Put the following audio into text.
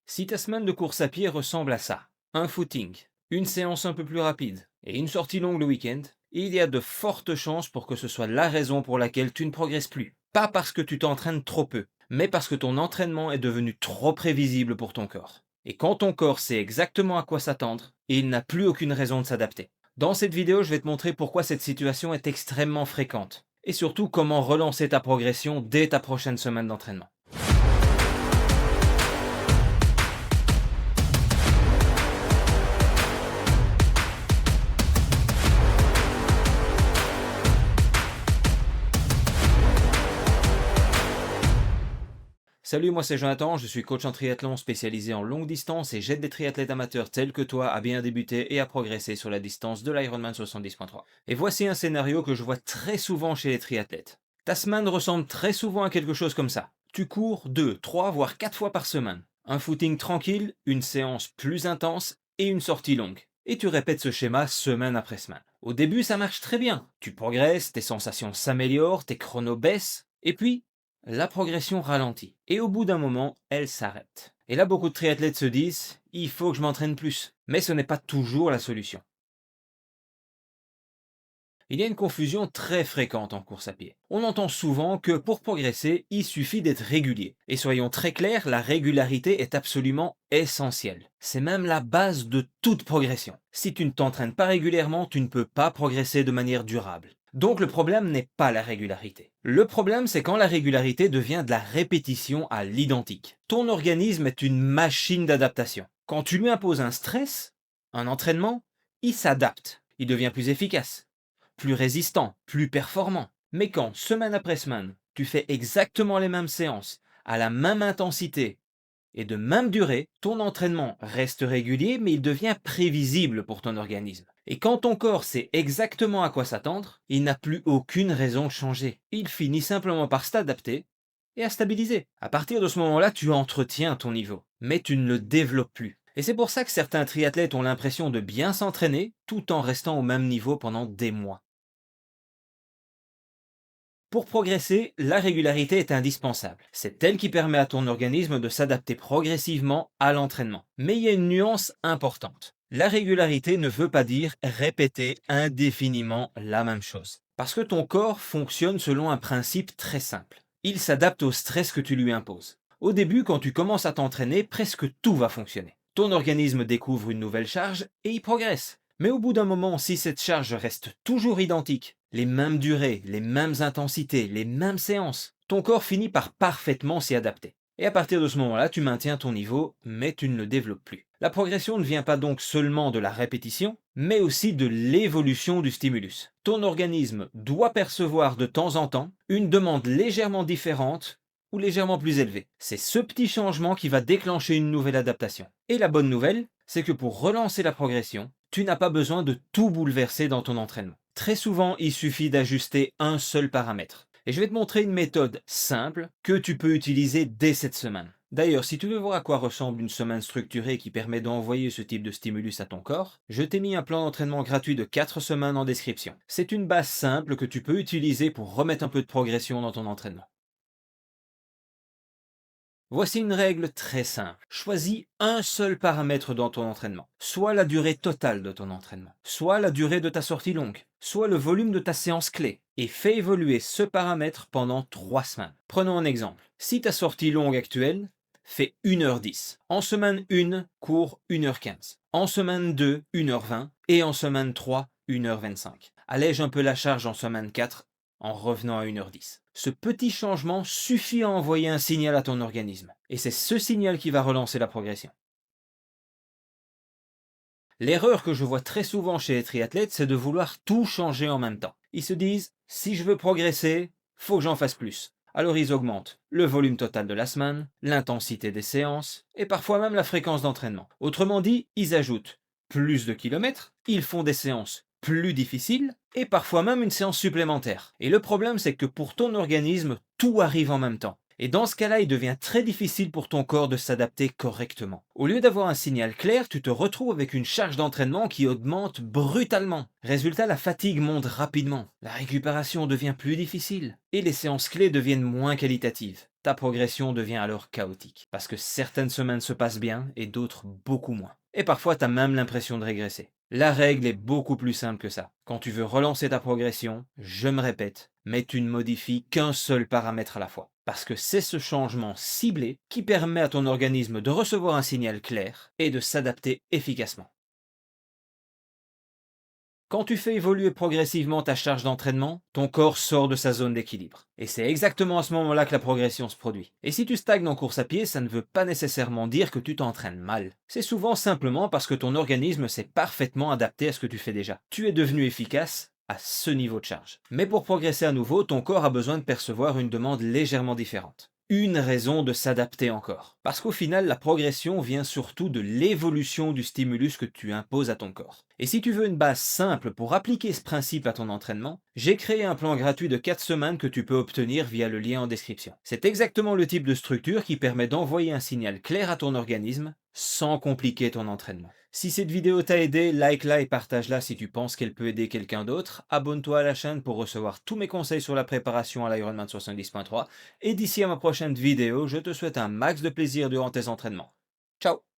Si ta semaine de course à pied ressemble à ça, un footing, une séance un peu plus rapide et une sortie longue le week-end, il y a de fortes chances pour que ce soit la raison pour laquelle tu ne progresses plus. Pas parce que tu t'entraînes trop peu, mais parce que ton entraînement est devenu trop prévisible pour ton corps. Et quand ton corps sait exactement à quoi s'attendre, il n'a plus aucune raison de s'adapter. Dans cette vidéo, je vais te montrer pourquoi cette situation est extrêmement fréquente, et surtout comment relancer ta progression dès ta prochaine semaine d'entraînement. Salut, moi c'est Jonathan, je suis coach en triathlon spécialisé en longue distance et j'aide des triathlètes amateurs tels que toi à bien débuter et à progresser sur la distance de l'Ironman 70.3. Et voici un scénario que je vois très souvent chez les triathlètes. Ta semaine ressemble très souvent à quelque chose comme ça. Tu cours 2, 3, voire 4 fois par semaine. Un footing tranquille, une séance plus intense et une sortie longue. Et tu répètes ce schéma semaine après semaine. Au début, ça marche très bien. Tu progresses, tes sensations s'améliorent, tes chronos baissent. Et puis, la progression ralentit. Et au bout d'un moment, elle s'arrête. Et là, beaucoup de triathlètes se disent, il faut que je m'entraîne plus. Mais ce n'est pas toujours la solution. Il y a une confusion très fréquente en course à pied. On entend souvent que pour progresser, il suffit d'être régulier. Et soyons très clairs, la régularité est absolument essentielle. C'est même la base de toute progression. Si tu ne t'entraînes pas régulièrement, tu ne peux pas progresser de manière durable. Donc le problème n'est pas la régularité. Le problème, c'est quand la régularité devient de la répétition à l'identique. Ton organisme est une machine d'adaptation. Quand tu lui imposes un stress, un entraînement, il s'adapte. Il devient plus efficace, plus résistant, plus performant. Mais quand, semaine après semaine, tu fais exactement les mêmes séances, à la même intensité et de même durée, ton entraînement reste régulier, mais il devient prévisible pour ton organisme. Et quand ton corps sait exactement à quoi s'attendre, il n'a plus aucune raison de changer. Il finit simplement par s'adapter et à stabiliser. À partir de ce moment-là, tu entretiens ton niveau, mais tu ne le développes plus. Et c'est pour ça que certains triathlètes ont l'impression de bien s'entraîner tout en restant au même niveau pendant des mois. Pour progresser, la régularité est indispensable. C'est elle qui permet à ton organisme de s'adapter progressivement à l'entraînement. Mais il y a une nuance importante. La régularité ne veut pas dire répéter indéfiniment la même chose. Parce que ton corps fonctionne selon un principe très simple. Il s'adapte au stress que tu lui imposes. Au début, quand tu commences à t'entraîner, presque tout va fonctionner. Ton organisme découvre une nouvelle charge et il progresse. Mais au bout d'un moment, si cette charge reste toujours identique, les mêmes durées, les mêmes intensités, les mêmes séances, ton corps finit par parfaitement s'y adapter. Et à partir de ce moment-là, tu maintiens ton niveau, mais tu ne le développes plus. La progression ne vient pas donc seulement de la répétition, mais aussi de l'évolution du stimulus. Ton organisme doit percevoir de temps en temps une demande légèrement différente ou légèrement plus élevée. C'est ce petit changement qui va déclencher une nouvelle adaptation. Et la bonne nouvelle, c'est que pour relancer la progression, tu n'as pas besoin de tout bouleverser dans ton entraînement. Très souvent, il suffit d'ajuster un seul paramètre. Et je vais te montrer une méthode simple que tu peux utiliser dès cette semaine. D'ailleurs, si tu veux voir à quoi ressemble une semaine structurée qui permet d'envoyer ce type de stimulus à ton corps, je t'ai mis un plan d'entraînement gratuit de 4 semaines en description. C'est une base simple que tu peux utiliser pour remettre un peu de progression dans ton entraînement. Voici une règle très simple. Choisis un seul paramètre dans ton entraînement. Soit la durée totale de ton entraînement, soit la durée de ta sortie longue, soit le volume de ta séance clé. Et fais évoluer ce paramètre pendant 3 semaines. Prenons un exemple. Si ta sortie longue actuelle fait 1h10. En semaine 1, cours 1h15. En semaine 2, 1h20. Et en semaine 3, 1h25. Allège un peu la charge en semaine 4 en revenant à 1h10. Ce petit changement suffit à envoyer un signal à ton organisme. Et c'est ce signal qui va relancer la progression. L'erreur que je vois très souvent chez les triathlètes, c'est de vouloir tout changer en même temps. Ils se disent, si je veux progresser, faut que j'en fasse plus. Alors ils augmentent le volume total de la semaine, l'intensité des séances, et parfois même la fréquence d'entraînement. Autrement dit, ils ajoutent plus de kilomètres, ils font des séances plus difficiles, et parfois même une séance supplémentaire. Et le problème, c'est que pour ton organisme, tout arrive en même temps. Et dans ce cas-là, il devient très difficile pour ton corps de s'adapter correctement. Au lieu d'avoir un signal clair, tu te retrouves avec une charge d'entraînement qui augmente brutalement. Résultat, la fatigue monte rapidement, la récupération devient plus difficile, et les séances clés deviennent moins qualitatives. Ta progression devient alors chaotique, parce que certaines semaines se passent bien et d'autres beaucoup moins. Et parfois, tu as même l'impression de régresser. La règle est beaucoup plus simple que ça. Quand tu veux relancer ta progression, je me répète, mais tu ne modifies qu'un seul paramètre à la fois. Parce que c'est ce changement ciblé qui permet à ton organisme de recevoir un signal clair et de s'adapter efficacement. Quand tu fais évoluer progressivement ta charge d'entraînement, ton corps sort de sa zone d'équilibre. Et c'est exactement à ce moment-là que la progression se produit. Et si tu stagnes en course à pied, ça ne veut pas nécessairement dire que tu t'entraînes mal. C'est souvent simplement parce que ton organisme s'est parfaitement adapté à ce que tu fais déjà. Tu es devenu efficace à ce niveau de charge. Mais pour progresser à nouveau, ton corps a besoin de percevoir une demande légèrement différente. Une raison de s'adapter encore. Parce qu'au final, la progression vient surtout de l'évolution du stimulus que tu imposes à ton corps. Et si tu veux une base simple pour appliquer ce principe à ton entraînement, j'ai créé un plan gratuit de 4 semaines que tu peux obtenir via le lien en description. C'est exactement le type de structure qui permet d'envoyer un signal clair à ton organisme sans compliquer ton entraînement. Si cette vidéo t'a aidé, like-la et partage-la si tu penses qu'elle peut aider quelqu'un d'autre. Abonne-toi à la chaîne pour recevoir tous mes conseils sur la préparation à l'Ironman 70.3. Et d'ici à ma prochaine vidéo, je te souhaite un max de plaisir durant tes entraînements. Ciao!